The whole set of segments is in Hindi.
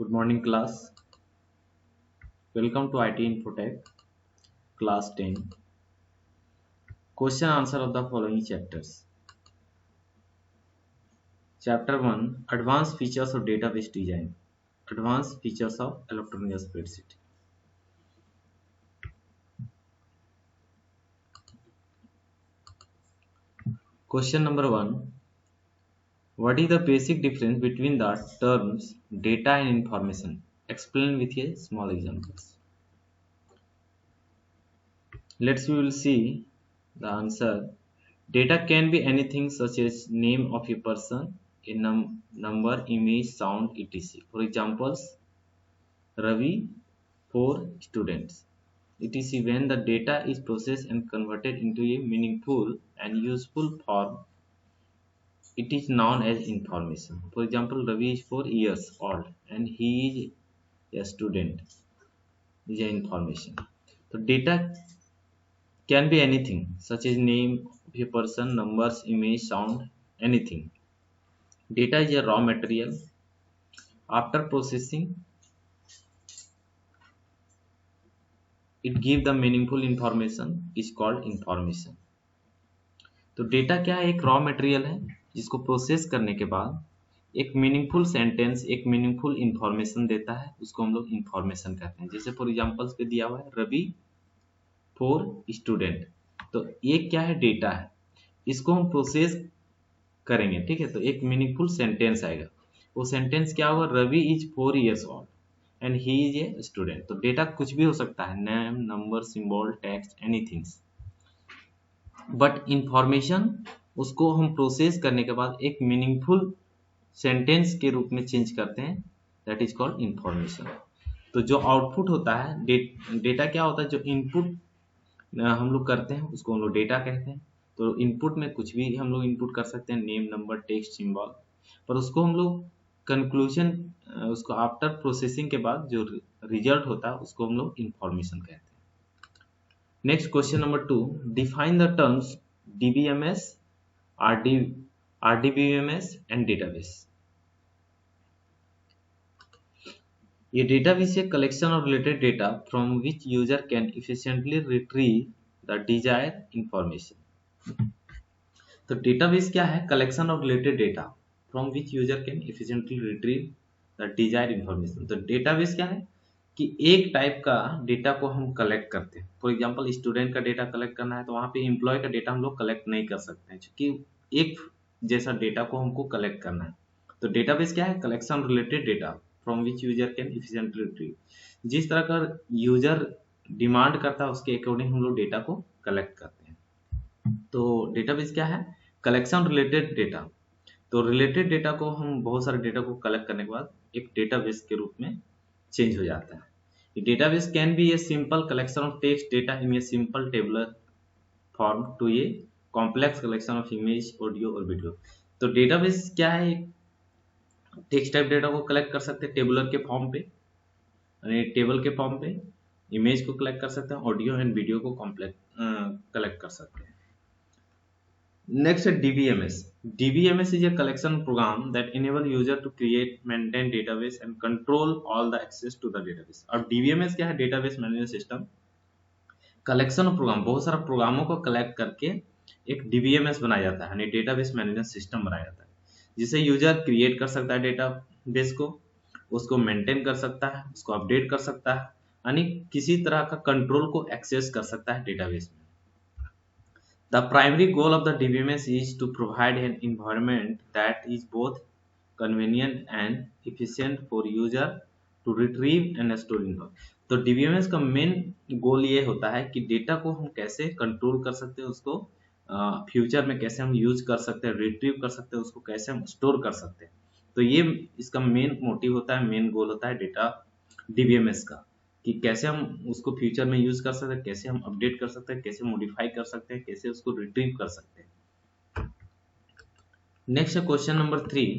Good morning, class. Welcome to IT Infotech, class 10. Question answer of the following chapters. Chapter 1, Advanced Features of Database Design. Advanced Features of Electronic Spreadsheet. Question number 1. What is the basic difference between the terms data and information? Explain with a small examples. We will see the answer. Data can be anything such as name of a person, a number, image, sound, etc. For examples, Ravi for students. etc. When the data is processed and converted into a meaningful and useful form, it is known as information. For example, Ravi is 4 years old and he is a student. This is information. So data can be anything such as name of a person, numbers, image, sound, anything. Data is a raw material. After processing, it gives the meaningful information is called information. तो डेटा क्या है? एक रॉ मटेरियल है जिसको प्रोसेस करने के बाद एक मीनिंगफुल सेंटेंस, एक मीनिंगफुल इंफॉर्मेशन देता है, उसको हम लोग इंफॉर्मेशन कहते हैं. जैसे फॉर एग्जांपल्स पे दिया हुआ है रवि फॉर स्टूडेंट. तो ये क्या है? डेटा है. इसको हम प्रोसेस करेंगे, ठीक है, तो एक मीनिंगफुल सेंटेंस आएगा. वो सेंटेंस क्या होगा? Ravi is 4 years old and he is a student. तो डेटा कुछ भी हो सकता है, name, number, symbol, text, anything. But information उसको हम प्रोसेस करने के बाद एक मीनिंगफुल सेंटेंस के रूप में चेंज करते हैं, दैट इज कॉल्ड इंफॉर्मेशन. तो जो आउटपुट होता है, डेटा क्या होता है? जो इनपुट हम लोग करते हैं उसको हम लोग डेटा कहते हैं. तो इनपुट में कुछ भी हम लोग इनपुट कर सकते हैं, नेम, नंबर, टेक्स्ट, सिंबल, पर उसको हम लोग कंक्लूजन, उसको आफ्टर प्रोसेसिंग के बाद जो रिजल्ट होता है उसको हम लोग इंफॉर्मेशन कहते हैं. Next question number 2, define the terms DBMS, RDBMS and database. ये डेटाबेस है collection of related data from which user can efficiently retrieve the desired information. तो डेटाबेस क्या है? Collection of related data from which user can efficiently retrieve the desired information. तो डेटाबेस क्या है कि एक टाइप का डेटा को हम कलेक्ट करते हैं. फॉर एग्जांपल, स्टूडेंट का डेटा कलेक्ट करना है तो वहाँ पे एम्प्लॉय का डेटा हम लोग कलेक्ट नहीं कर सकते हैं, क्योंकि एक जैसा डेटा को हमको कलेक्ट करना है. तो डेटाबेस क्या है? Collection related data from which user can efficiently retrieve. जिस तरह का यूजर डिमांड करता है उसके अकॉर्डिंग हम लोग डेटा को कलेक्ट करते हैं. तो डेटाबेस क्या है? Collection related data. तो रिलेटेड डेटा को हम बहुत सारे डेटा को कलेक्ट करने के बाद एक डेटाबेस के रूप में चेंज हो जाता है. Database can be a simple collection of text data in a simple tabular form to a complex collection of image, audio और वीडियो. तो डेटाबेस क्या है? टेक्स्ट टाइप डेटा को कलेक्ट कर सकते हैं टेबुलर के फॉर्म पे, यानी टेबल के फॉर्म पे. इमेज को कलेक्ट कर सकते हैं, ऑडियो एंड वीडियो को कलेक्ट कर सकते हैं. Next, DBMS. DBMS is a collection program that enable user to create, maintain database and control all the access to the database. अब DBMS क्या है? Database Management System. Collection program, बहुत सारा प्रोग्रामों को कलेक्ट करके एक DBMS बनाया जाता है, यानी डेटाबेस मैनेजमेंट सिस्टम बनाया जाता है, जिसे यूजर क्रिएट कर सकता है डेटाबेस को, उसको मेंटेन कर सकता है, उसको अपडेट कर सकता है, यानी किसी तरह का कंट्रोल को एक्सेस कर सकता है डेटाबेस में. The primary goal of the DBMS is to provide an environment that is both convenient and efficient for user to retrieve and store info. तो DBMS का मेन गोल ये होता है कि डेटा को हम कैसे कंट्रोल कर सकते हैं, उसको फ्यूचर में कैसे हम यूज कर सकते हैं, रिट्रीव कर सकते हैं, उसको कैसे हम स्टोर कर सकते हैं. तो ये इसका मेन मोटिव होता है, मेन गोल होता है डेटा DBMS का, कि कैसे हम उसको फ्यूचर में यूज कर सकते हैं, कैसे हम अपडेट कर सकते हैं, कैसे मॉडिफाई कर सकते हैं, कैसे उसको रिट्रीव कर सकते हैं. Next question number 3,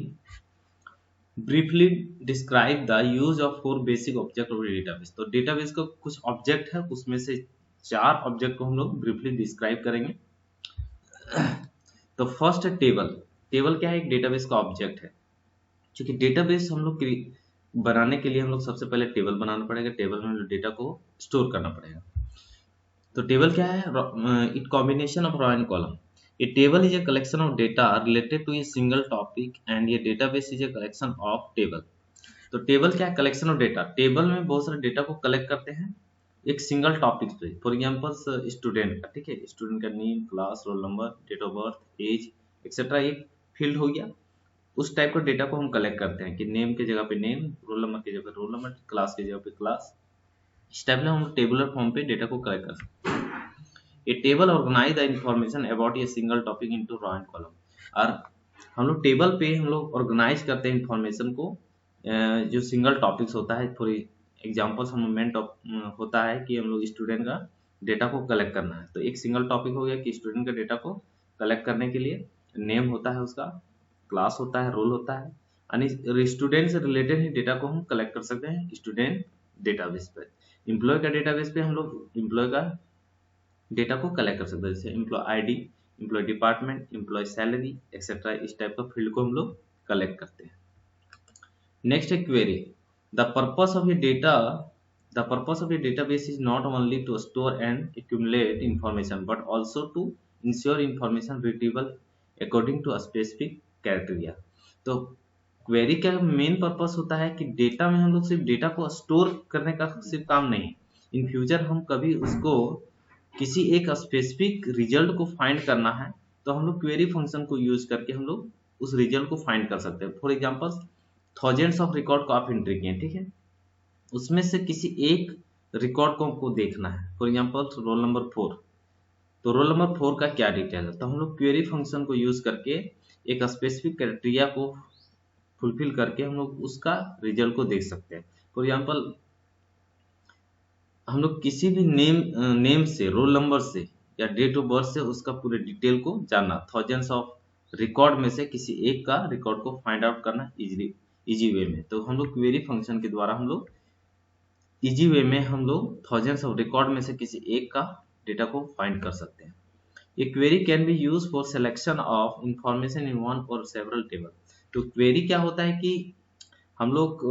briefly describe the use of 4 basic object of database. तो डेटाबेस का कुछ ऑब्जेक्ट है, उसमें से 4 ऑब्जेक्ट को हम लोग ब्रीफली डिस्क्राइब करेंगे. तो फर्स्ट है टेबल. टेबल क्या है? एक डेटाबेस का ऑब्जेक्ट है. क्योंकि डेटाबेस हम लोग बनाने के लिए हम लोग सबसे पहले टेबल बनाना पड़ेगा, टेबल में डेटा को स्टोर करना पड़ेगा। तो टेबल क्या है? It combination of row and column. A table is a collection of data related to a single topic and ये database is a collection of table. तो टेबल क्या है? Collection of data. टेबल में बहुत सारे डेटा को कलेक्ट करते हैं एक सिंगल टॉपिक पे। फॉर एग्जांपल स्टूडेंट का, ठीक है, स्टूडेंट का name, class, roll number, date of birth, age etcetera एक फील्ड हो गया। उस टाइप का डेटा को हम कलेक्ट करते हैं कि नेम के जगह पे नेम, रोल नंबर की जगह पे रोल नंबर, क्लास की जगह पे क्लास। इस टाइप में हम टेबुलर फॉर्म पे डेटा को कलेक्ट कर सकते हैं। A table organise the information about a single topic into row and column. और हम लोग टेबल पे हम लोग ऑर्गेनाइज करते हैं इंफॉर्मेशन को, जो सिंगल टॉपिक्स होता है। फॉर एग्जाम्पल्स हम मेन होता है कि हम लोग स्टूडेंट का डेटा को कलेक्ट करना है, तो एक सिंगल टॉपिक हो गया कि स्टूडेंट का डेटा को कलेक्ट करने के लिए नेम होता है उसका, क्लास होता है, रोल होता है, यानी स्टूडेंट से रिलेटेड ही डेटा को हम कलेक्ट कर सकते हैं स्टूडेंट डेटाबेस पर। एम्प्लॉय का डेटाबेस पे हम लोग एम्प्लॉय का डेटा को कलेक्ट कर सकते हैं, जैसे employ ID, employ department, employ salary etcetera. इस टाइप का फील्ड को हम लोग कलेक्ट करते हैं। नेक्स्ट है query. The purpose of a data the purpose of a database is not only to store and accumulate information but also to ensure information retrieval according to a specific criteria। तो क्वेरी का मेन पर्पस होता है कि डेटा में हम लोग सिर्फ डेटा को स्टोर करने का सिर्फ काम नहीं, इन फ्यूचर हम कभी उसको किसी एक स्पेसिफिक रिजल्ट को फाइंड करना है तो हम लोग क्वेरी फंक्शन को यूज करके हम लोग उस रिजल्ट को फाइंड कर सकते हैं। For example thousands of record को आप एंट्री किए, ठीक है, उसमें से किसी एक रिकॉर्ड को देखना है। फॉर एग्जांपल रोल नंबर 4, तो रोल नंबर 4 का क्या डिटेल है, तो हम लोग क्वेरी फंक्शन को यूज करके एक स्पेसिफिक क्राइटेरिया को फुलफिल करके हम लोग उसका रिजल्ट को देख सकते हैं। फॉर एग्जांपल हम लोग किसी भी नेम से, रोल नंबर से या डेट ऑफ बर्थ से उसका पूरे डिटेल को जानना, थाउजेंड्स ऑफ रिकॉर्ड में से किसी एक का रिकॉर्ड को फाइंड आउट करना इजी वे में, तो हम लोग क्वेरी फंक्शन के द्वारा हम लोग इजी वे में हम लोग थाउजेंड्स ऑफ रिकॉर्ड में से किसी एक का डेटा को फाइंड कर सकते हैं। ये query can be use for selection of information in one और सेवरल टेबल। तो क्वेरी क्या होता है कि हम लोग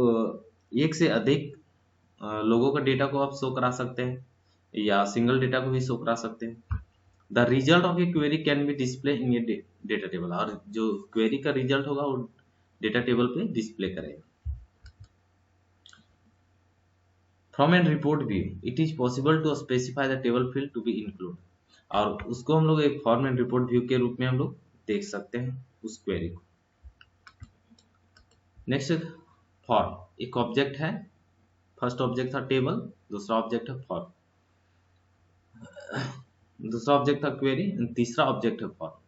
एक से अधिक लोगों का डेटा को आप शो करा सकते हैं या सिंगल डेटा को भी शो करा सकते हैं। The result of A query can be display in a data table, और जो क्वेरी का रिजल्ट होगा वो डेटा टेबल पे डिस्प्ले करेगा। From a report view, it is possible to specify the table field to be included, और उसको हम लोग एक फॉर्म एंड रिपोर्ट व्यू के रूप में हम लोग देख सकते हैं उस क्वेरी को। नेक्स्ट फॉर्म, एक ऑब्जेक्ट है, फर्स्ट ऑब्जेक्ट था टेबल, दूसरा ऑब्जेक्ट है फॉर्म, दूसरा ऑब्जेक्ट था क्वेरी, तीसरा ऑब्जेक्ट है form.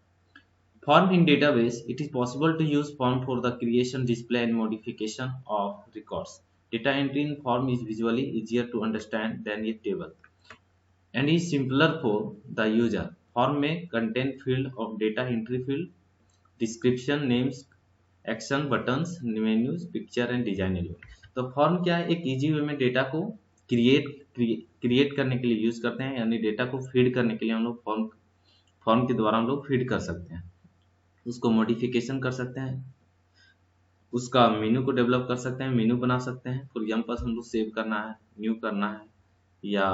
Form in database, it is possible to use form for the creation, display and modification of records. Data entry in form is visually easier to understand than a table and is simpler for the user. Form may contain field of data entry field, description, names, action, buttons, menus, picture and design element। तो फॉर्म क्या है? एक इजी वे में डेटा को क्रिएट करने के लिए यूज करते हैं, यानी डेटा को फीड करने के लिए हम लोग फॉर्म के द्वारा हम लोग फीड कर सकते हैं, उसको मॉडिफिकेशन कर सकते हैं, उसका मेनू को डेवलप कर सकते हैं, मेनू बना सकते हैं। फॉर एग्जांपल हम लोग सेव करना है, न्यू करना है या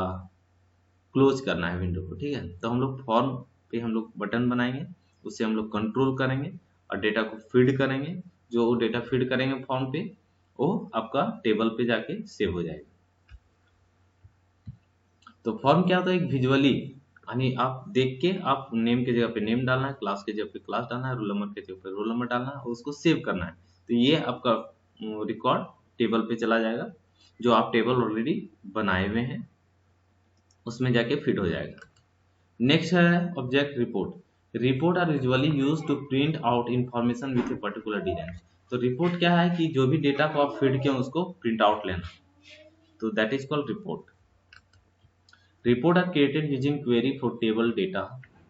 क्लोज करना है विंडो को, ठीक है, तो हम लोग फॉर्म पे हम लोग बटन बनाएंगे, उससे हम लोग कंट्रोल करेंगे और डेटा को फीड करेंगे। जो डेटा फीड करेंगे फॉर्म पे वो आपका टेबल पे जाके सेव हो जाएगा। तो फॉर्म क्या होता है? एक विजुअली, यानी आप देख के आप नेम के जगह पे नेम डालना है, क्लास के जगह पे क्लास डालना है, रोल नंबर के जगह पे रोल नंबर डालना है और उसको सेव करना है, तो ये आपका रिकॉर्ड टेबल पे चला जाएगा, जो आप टेबल ऑलरेडी बनाए हुए हैं उसमें जाके फिट हो जाएगा। नेक्स्ट है object report. Report are usually use to print out information with a particular design. तो रिपोर्ट क्या है कि जो भी डेटा को आप फीड किए उसको प्रिंट आउट लेना, तो that is called report. Reports are created using query for table data.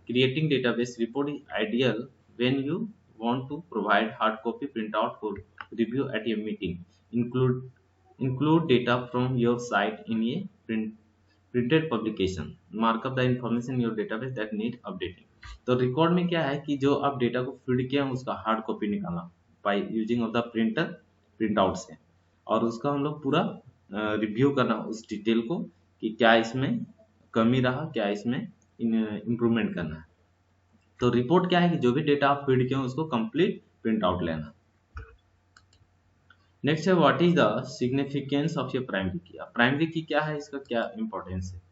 Creating database report is ideal when you want to provide hard copy printout for review at a meeting. Include data from your site in a printed publication. Mark up the information in your database that need updating. तो रिकॉर्ड में क्या है कि जो आप डेटा को फीड किया उसका हार्ड कॉपी निकालना by using of the printer print out से, और उसका हम लोग पूरा रिव्यू करना उस डिटेल को कि क्या इसमें कमी रहा, क्या इसमें इम्प्रूवमेंट करना है। तो रिपोर्ट क्या है कि जो भी डेटा आप फीड किए उसको कंप्लीट प्रिंट आउट लेना। नेक्स्ट है what is the significance of your primary की। प्राइमरी की क्या है, इसका क्या इंपॉर्टेंस है।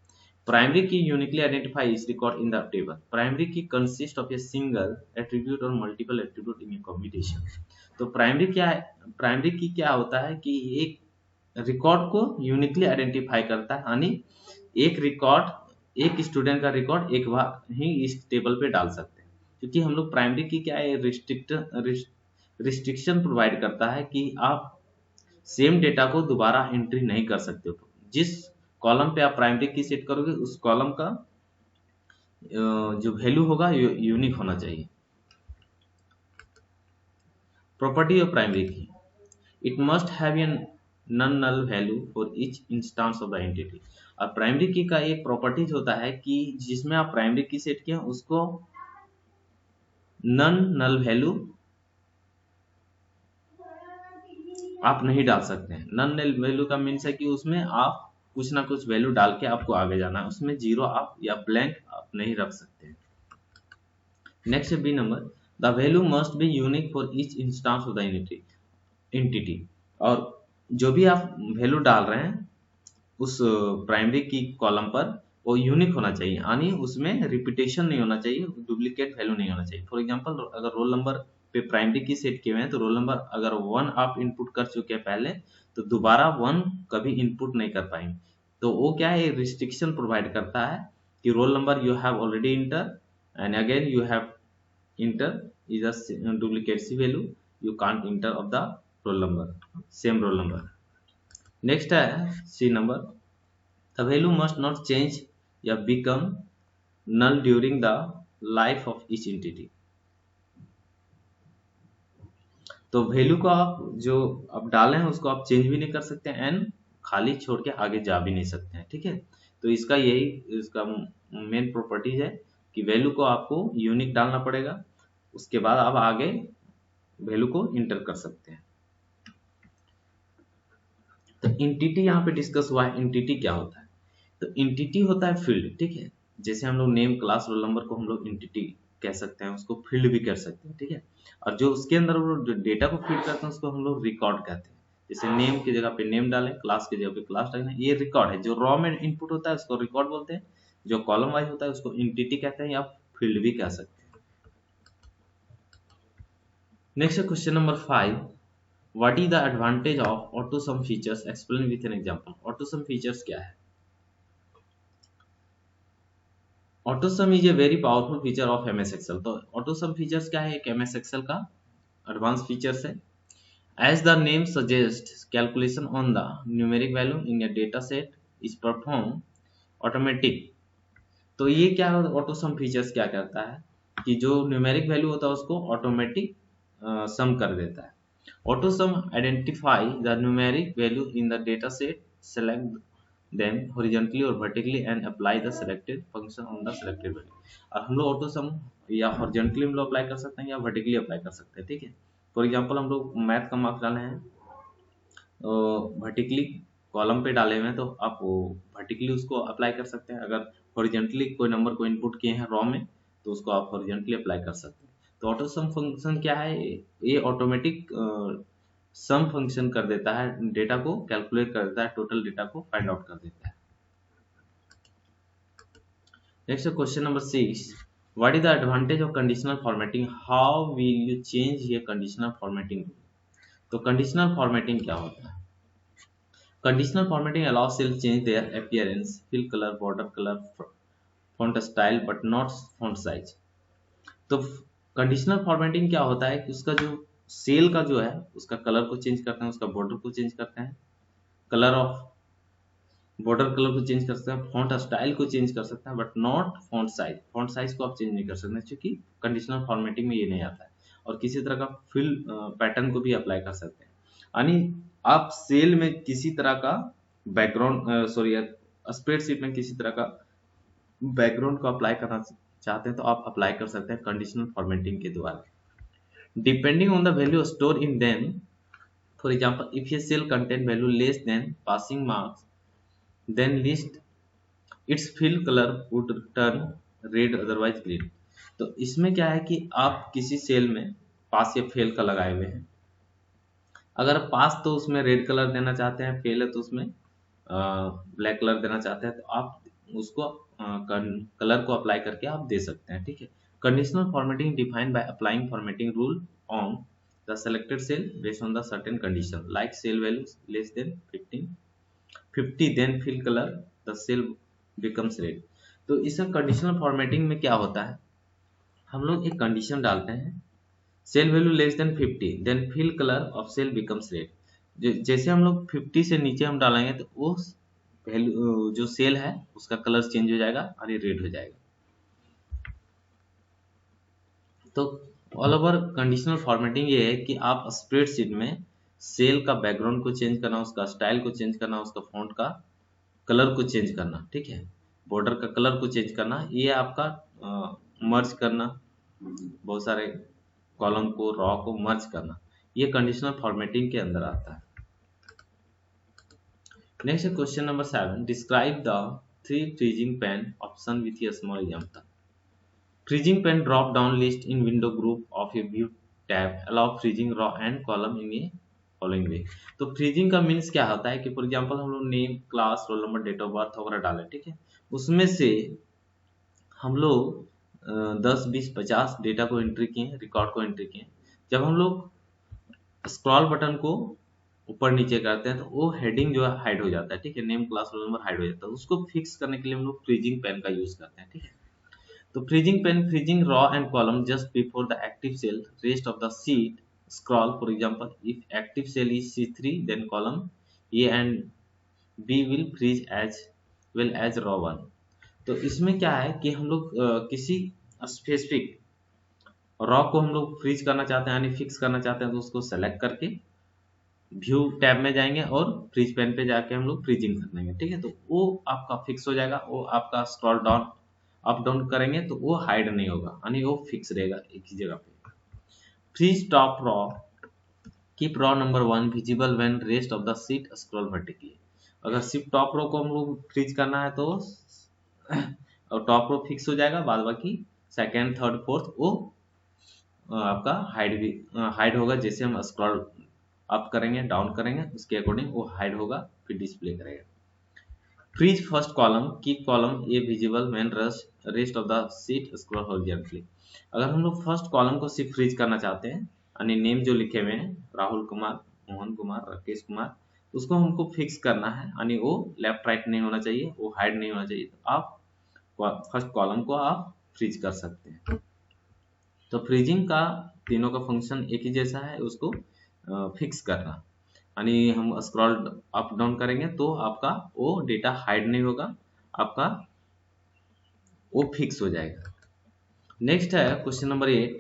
Primary key uniquely identifies record in the table. Primary key consists of a single attribute or multiple attribute in a combination. तो प्राइमरी क्या है, प्राइमरी की क्या होता है कि एक रिकॉर्ड को यूनिकली आइडेंटिफाई करता है, यानी एक रिकॉर्ड, एक स्टूडेंट का रिकॉर्ड एक बार ही इस टेबल पे डाल सकते हैं। क्योंकि हम लोग प्राइमरी की क्या है, रिस्ट्रिक्शन प्रोवाइड करता है कि आप सेम डेटा को दोबारा एंट्री नहीं कर सकते हो। जिस कॉलम पे आप प्राइमरी की सेट करोगे उस कॉलम का जो वैल्यू होगा यूनिक होना चाहिए। Property of primary key, it must have a non null value for each instance of the entity. और प्राइमरी की का एक प्रॉपर्टीज होता है कि जिसमें आप प्राइमरी की सेट किए उसको नन नल वैल्यू आप नहीं डाल सकते हैं। नन नल वैल्यू का मीन्स है कि उसमें आप कुछ ना कुछ वैल्यू डाल के आपको आगे जाना है, उसमें जीरो आप या ब्लैंक आप नहीं रख सकते। Next B number, the value must be unique for each instance of the entity. और जो भी आप वैल्यू डाल रहे हैं उस प्राइमरी की कॉलम पर वो यूनिक होना चाहिए, यानी उसमें रिपीटेशन नहीं होना चाहिए, डुप्लीकेट वैल्यू नहीं होना चाहिए। फॉर एग्जांपल अगर रोल नंबर पे प्राइमरी की सेट किए हुए हैं तो रोल नंबर अगर 1 आप इनपुट कर चुके हैं पहले तो दोबारा 1 कभी इनपुट नहीं कर पाएंगे। तो वो क्या है, रिस्ट्रिक्शन प्रोवाइड करता है कि roll number you have already enter and again you have enter is a duplicate C value, you can't enter of the roll number, same roll number. Next है C number, the value must not change या become null during the life of each entity. तो वैल्यू को आप जो आप डाले हैं उसको आप चेंज भी नहीं कर सकते एंड खाली छोड़ के आगे जा भी नहीं सकते हैं, ठीक है। तो इसका यही इसका मेन प्रॉपर्टीज है कि वैल्यू को आपको यूनिक डालना पड़ेगा, उसके बाद आप आगे वैल्यू को इंटर कर सकते हैं। तो एंटिटी यहाँ पे डिस्कस हुआ है, एंटिटी क्या होता है। तो एंटिटी होता है फील्ड, ठीक है। जैसे हम लोग नेम क्लास रोल नंबर को हम लोग एंटिटी कह सकते हैं, उसको फील्ड भी कर सकते हैं, ठीक है। और जो उसके अंदर वो जो डेटा को फीड करते हैं उसको हम लोग रिकॉर्ड कहते हैं। जैसे नेम की जगह पे नेम डालें, क्लास की जगह पे क्लास डालें, ये रिकॉर्ड है। जो रॉ में इनपुट होता है उसको रिकॉर्ड बोलते हैं, जो कॉलम वाइज होता है उसको एंटिटी कहते हैं या फील्ड भी कह सकते हैं। Next question number 5, what is the advantage of autosum features, explain with an example. Autosum features क्या है। Autosum is a very powerful feature of MS Excel. तो ऑटोसम फीचर्स क्या है, एक एमएस एक्सेल का एडवांस फीचर्स है। As the name suggest, calculation on the numeric value in a data set is perform automatic. तो ये क्या ऑटोसम फीचर्स क्या करता है कि जो न्यूमेरिक वैल्यू होता है उसको ऑटोमेटिक सम कर देता है। AutoSum identify the numeric value in the data set, select them horizontally or vertically and apply the selected function on the selected value। और हम लोग ऑटो सम या हॉरिजॉन्टली हम लोग अप्लाई कर सकते हैं या वर्टिकली अप्लाई कर सकते हैं, ठीक है। फॉर एग्जांपल हम लोग मैथ का मार्क्स डाले हैं वर्टिकली कॉलम पे डाले हुए हैं तो आप वर्टिकली उसको अप्लाई कर सकते हैं। अगर हॉरिजॉन्टली कोई नंबर को इनपुट किए हैं रॉ में तो उसको आप हॉरिजॉन्टली अप्लाई कर सकते हैं। तो ऑटो सम फंक्शन क्या है, ये ऑटोमेटिक सम फंक्शन कर देता है, डेटा को कैलकुलेट कर देता है, टोटल डेटा को फाइंड आउट कर देता है। Next question number 6, what is the advantage of conditional formatting, how will you change ये कंडीशनल फॉर्मेटिंग। तो कंडीशनल फॉर्मेटिंग क्या होता है। Conditional formatting allows cell change their appearance, fill colour, border colour, font style but not font size. तो कंडीशनल फॉर्मेटिंग क्या होता है कि उसका जो सेल का जो है उसका कलर को चेंज करते हैं, उसका बॉर्डर को चेंज करते हैं, कलर ऑफ बॉर्डर कलर को चेंज कर सकते हैं, फॉन्ट स्टाइल को चेंज कर सकते हैं but not font size. Font size को आप चेंज नहीं कर सकते क्योंकि कंडीशनल फॉर्मेटिंग में ये नहीं आता है। और किसी तरह का फिल पैटर्न को भी अप्लाई कर सकते हैं, यानी आप सेल में किसी तरह का बैकग्राउंड स्प्रेडशीट में किसी तरह का बैकग्राउंड को अप्लाई करना चाहते हैं तो आप अप्लाई कर सकते हैं कंडीशनल फॉर्मेटिंग के द्वारा। Depending on the value store in them, For example, if a cell contain value less than passing marks, then list its fill color would turn red otherwise green. तो इसमें क्या है कि आप किसी सेल में पास या फेल का लगाए हुए हैं। अगर पास तो उसमें रेड कलर देना चाहते हैं, फेल है तो उसमें ब्लैक कलर देना चाहते हैं, तो आप उसको कलर को अप्लाई करके आप दे सकते हैं। ठीक है। Conditional formatting defined by applying formatting rule on the selected cell based on the certain condition like cell values less than 50 then fill colour the cell becomes red. तो इस कंडीशनल फॉर्मेटिंग में क्या होता है, हम लोग एक कंडीशन डालते हैं cell value less than 50 then fill colour of cell becomes red. जैसे हम लोग 50 से नीचे हम डालेंगे तो वो वैल्यू जो सेल है उसका कलर चेंज हो जाएगा और ये रेड हो जाएगा। तो ऑल ओवर कंडीशनल फॉर्मेटिंग ये है कि आप स्प्रेडशीट में सेल का बैकग्राउंड को चेंज करना, उसका स्टाइल को चेंज करना, उसका फॉन्ट का कलर को चेंज करना, ठीक है, बॉर्डर का कलर को चेंज करना, ये आपका मर्ज करना, बहुत सारे कॉलम को रॉ को मर्ज करना, ये कंडीशनल फॉर्मेटिंग के अंदर आता है। नेक्स्ट है question number 7, describe the 3 freezing pane option with a small example. Freezing pane drop down list in window group of a view tab allow freezing row and column in a following way. तो फ्रीजिंग का मीन्स क्या होता है कि फॉर एग्जांपल हम लोग name, class, roll number, date of birth वगैरह डालें, ठीक है, उसमें से हम लोग 10, 20, 50 डेटा को एंट्री किए, रिकॉर्ड को एंट्री किए। जब हम लोग स्क्रॉल बटन को ऊपर नीचे करते हैं तो वो हेडिंग जो है हाइड हो जाता है, ठीक है, name, class, roll number hide हो जाता है। उसको फिक्स करने के लिए हम लोग फ्रीजिंग पेन का यूज करते हैं, ठीक है। तो freezing pane freezing row and column just before the active cell rest of the sheet scroll. For example, if active cell is C3 then column A and B will freeze as well as raw 1। तो इसमें क्या है कि हम लोग किसी स्पेसिफिक रॉ को हम लोग फ्रीज करना चाहते हैं यानी फिक्स करना चाहते हैं, तो उसको सेलेक्ट करके व्यू टैब में जाएंगे और फ्रीज पेन पे जाके हम लोग फ्रीजिंग कर देंगे, ठीक है। तो वो आपका फिक्स हो जाएगा, वो आपका स्क्रॉल डाउन अप डाउन करेंगे तो वो हाइड नहीं होगा यानी वो फिक्स रहेगा एक ही जगह पे। Freeze top row keep row number 1 visible when rest of the sheet scroll vertically. अगर सिर्फ टॉप रो को हम लोग फ्रीज करना है तो और टॉप रो फिक्स हो जाएगा, बाद बाकी सेकंड, थर्ड, फोर्थ वो आपका हाइड होगा। जैसे हम स्क्रॉल अप करेंगे, डाउन करेंगे, उसके अकॉर्डिंग वो हाइड होगा, फिर डिस्प्ले करेगा। Freeze first column keep column A visible when rest of the sheet scroll horizontally. अगर हम लोग फर्स्ट कॉलम को सिर्फ फ्रीज करना चाहते हैं यानी नेम जो लिखे हुए हैं राहुल कुमार, मोहन कुमार, राकेश कुमार, उसको हमको फिक्स करना है यानी वो लेफ्ट राइट नहीं होना चाहिए, वो हाइड नहीं होना चाहिए, तो आप फर्स्ट कॉलम को आप फ्रीज कर सकते हैं। तो फ्रीजिंग का तीनों का फंक्शन एक ही जैसा है, उसको फिक्स करना यानी हम स्क्रॉल अप डाउन करेंगे तो आपका वो डेटा हाइड नहीं होगा, आपका वो फिक्स हो जाएगा। नेक्स्ट है question number 8,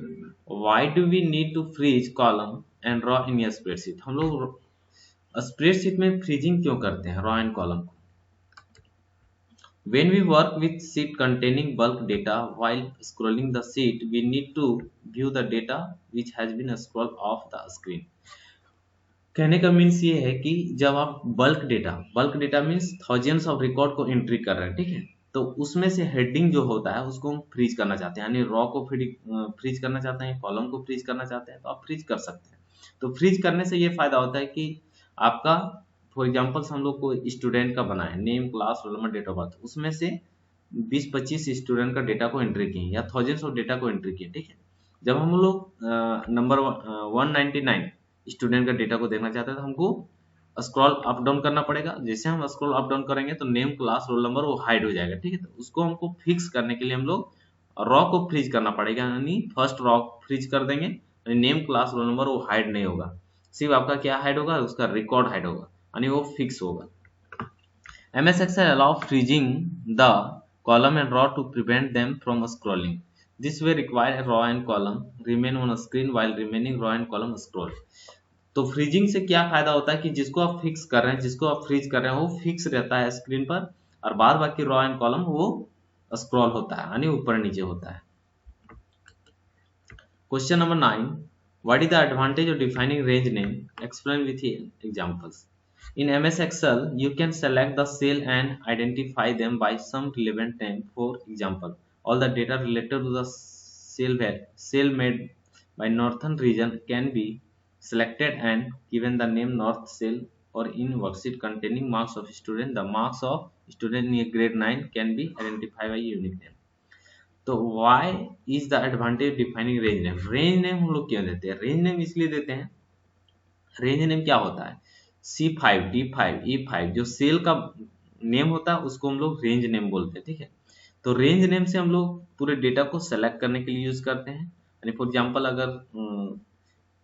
why do we need to freeze column and row in a spreadsheet. हम लोग स्प्रेडशीट में फ्रीजिंग क्यों करते हैं रॉ एंड कॉलम को? When we work with sheet containing bulk data, while scrolling the sheet, we need to view the data which has been scrolled off the screen। कहने का मीन्स ये है कि जब आप bulk data means thousands of record को एंट्री कर रहे हैं, ठीक है, तो उसमें से हेडिंग जो होता है उसको हम फ्रीज करना चाहते हैं, यानी रॉ को फ्रीज करना चाहते हैं, कॉलम को फ्रीज करना चाहते हैं, तो आप फ्रीज कर सकते हैं। तो फ्रीज करने से ये फायदा होता है कि आपका फॉर एग्जाम्पल हम लोग को स्टूडेंट का बना है, name, class, roll number, date of birth, उसमें से 20-25 स्टूडेंट का डेटा को एंट्री किए या थाउजेंड्स ऑफ डेटा को एंट्री किए, ठीक है। जब हम लोग नंबर 199 स्टूडेंट का डेटा को देखना चाहते हैं तो हमको स्क्रॉल अप डाउन करना पड़ेगा। जैसे हम स्क्रॉल अप डाउन करेंगे तो नेम, क्लास, रोल नंबर वो हाइड हो जाएगा, ठीक है। तो उसको हमको फिक्स करने के लिए हम लोग रॉ को फ्रीज करना पड़ेगा, यानी फर्स्ट रॉ फ्रीज कर देंगे, नेम, क्लास, रोल नंबर वो हाइड नहीं होगा, सिर्फ आपका क्या हाइड होगा, उसका रिकॉर्ड हाइड होगा, यानी वो फिक्स होगा। MS Excel allow freezing the column and row to prevent them from scrolling. This way require a row and column remain on a screen while remaining row and column scroll। तो फ्रीजिंग से क्या फायदा होता है कि जिसको आप फिक्स कर रहे हैं, जिसको आप फ्रीज कर रहे हैं, वो फिक्स रहता है स्क्रीन पर और बाद बाकी रॉ एंड कॉलम वो स्क्रॉल होता है यानी ऊपर नीचे होता है। Question number 9, What is the advantage of defining range name? Explain with examples. In MS Excel, you can select the cell and identify them by some relevant name. For example, all the data related to the cell made by northern region can be selected and given the name north cell, or in worksheet containing marks of student, the marks of student in grade 9 can be identified by unique name. तो why is the advantage defining range name? Range name हम लोग क्यों देते हैं? रेंज नेम इसलिए देते हैं, रेंज नेम क्या होता है, C5, D5, E5 जो सेल का नेम होता है उसको हम लोग रेंज नेम बोलते हैं, ठीक है। तो रेंज नेम से हम लोग पूरे डेटा को सेलेक्ट करने के लिए यूज करते हैं। यानी फॉर एग्जांपल अगर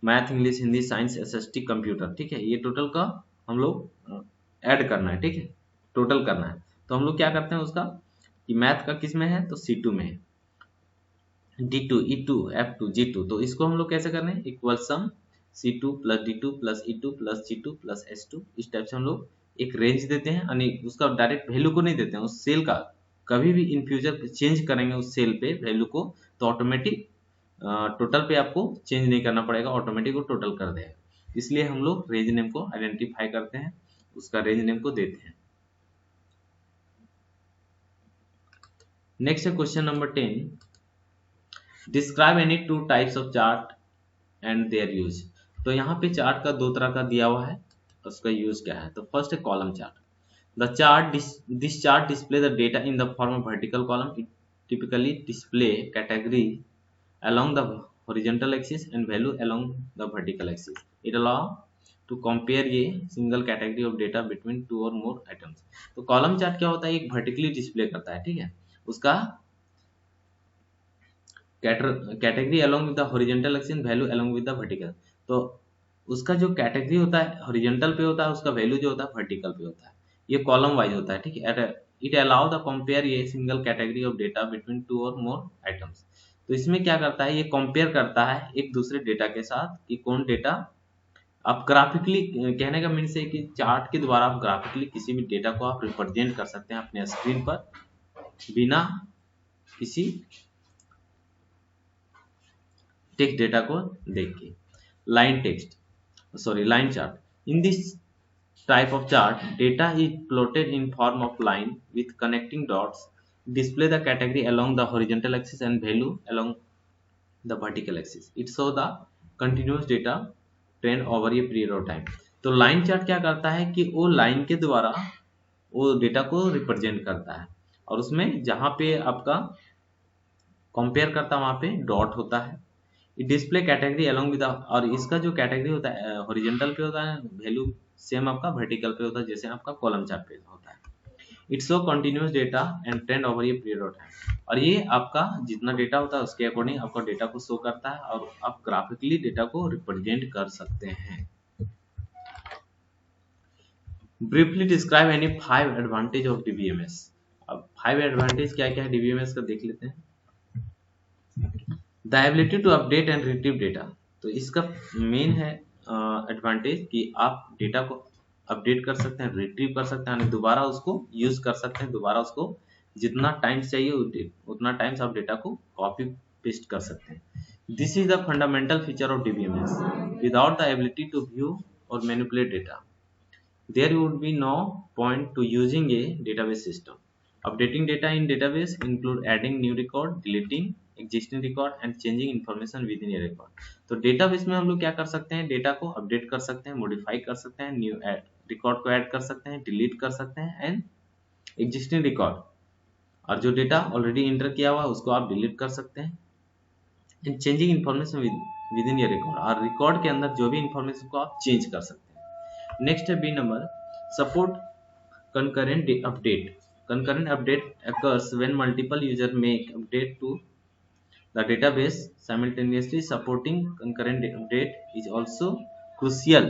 math, English, Hindi, science, SST, computer, ठीक है, ये टोटल का हम लोग ऐड करना है, ठीक है, टोटल करना है। तो हम लोग क्या करते हैं उसका, कि मैथ का किस में है, तो C2 में है, D2, E2, F2, G2, तो इसको हम लोग कैसे कर रहे हैं, इक्वल सम C2 plus D2 plus E2 plus G2 plus S2, इस टाइप से हम लोग एक रेंज देते हैं। यानी उसका डायरेक्ट वैल्यू को नहीं देते हैं, उस सेल का कभी भी इन फ्यूचर चेंज करेंगे उस सेल पे वैल्यू को, तो ऑटोमेटिक टोटल पे आपको चेंज नहीं करना पड़ेगा, ऑटोमेटिक वो टोटल कर देगा। इसलिए हम लोग रेंज नेम को आइडेंटिफाई करते हैं, उसका रेंज नेम को देते हैं। नेक्स्ट है question number 10, describe any two types of chart and their use. तो यहाँ पे चार्ट का दो तरह का दिया हुआ है, उसका यूज क्या है। तो फर्स्ट है column chart. The chart this chart display the data in the form of vertical column. It typically display category along the horizontal axis and value along the vertical axis. It allow to compare ये single category of data between two or more items. तो कॉलम चार्ट क्या होता है, एक वर्टिकली डिस्प्ले करता है, ठीक है, उसका category along with the horizontal axis and value along with the vertical। तो उसका जो कैटेगरी होता है हॉरिजॉन्टल पे होता है, उसका वैल्यू जो होता है वर्टिकल पे होता है, ये कॉलम वाइज होता है, ठीक है। इट अलाउ द कंपेयर ये single category of data between two और मोर आइटम्स। तो इसमें क्या करता है, ये कंपेयर करता है एक दूसरे डेटा के साथ कि कौन डेटा आप ग्राफिकली, कहने का मीन्स है कि चार्ट के द्वारा आप ग्राफिकली किसी भी डेटा को आप रिप्रेजेंट कर सकते हैं अपने स्क्रीन पर बिना किसी टेक्स्ट डेटा को देख के। Line chart. In this type of chart, data is plotted in form of line with connecting dots. Display the category along the horizontal axis and value along the vertical axis. It shows the continuous data trend over a period of time. तो लाइन चार्ट क्या करता है कि वो लाइन के द्वारा वो डेटा को रिप्रेजेंट करता है, और उसमें जहां पे आपका कंपेयर करता है वहां पे डॉट होता है। डिस्प्ले कैटेगरी अलोंग विद, और इसका जो कैटेगरी होता है हॉरिजॉन्टल पे होता है, वैल्यू सेम आपका वर्टिकल पे होता है जैसे आपका कॉलम चार्ट पे होता है। It's show continuous data and trend over a period of time. और ये आपका जितना डेटा होता है उसके अकॉर्डिंग आपका डेटा को शो करता है, और आप ग्राफिकली डेटा को रिप्रेजेंट कर सकते हैं। Briefly describe any 5 advantage of DBMS. अब 5 एडवांटेज क्या क्या है डीबीएमएस का देख लेते हैं। The ability to update and retrieve data. तो इसका मेन है एडवांटेज कि आप डेटा को अपडेट कर सकते हैं, रिट्रीव कर सकते हैं, दोबारा उसको यूज कर सकते हैं, दोबारा उसको जितना टाइम चाहिए उतना टाइम्स आप डेटा को कॉपी पेस्ट कर सकते हैं। This is the fundamental feature of DBMS. Without the ability to view और manipulate data, there would be no point to using a database system. Updating data in database include adding new record, deleting existing record and changing information within a record. तो डेटाबेस में हम लोग क्या कर सकते हैं, डेटा को अपडेट कर सकते हैं, मॉडिफाई कर सकते हैं, न्यू रिकॉर्ड को ऐड कर सकते हैं, डिलीट कर सकते हैं, एंड एग्जिस्टिंग रिकॉर्ड और जो डेटा ऑलरेडी एंटर किया हुआ है उसको आप डिलीट कर सकते हैं, and changing information with in A record, और रिकॉर्ड के अंदर जो भी इंफॉर्मेशन को आप चेंज कर सकते हैं। नेक्स्ट है B number, support concurrent update. Concurrent update occurs when multiple users make update to the database simultaneously. Supporting concurrent update is also crucial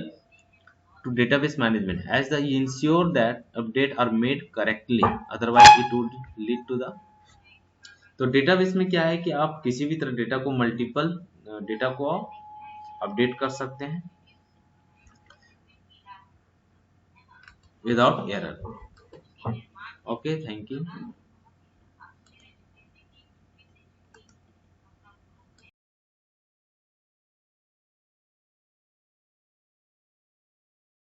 to database management as they ensure that updates are made correctly, otherwise it would lead to the। तो डेटाबेस में क्या है कि आप किसी भी तरह डेटा को मल्टीपल डेटा को अपडेट कर सकते हैं without error। Okay, thank you।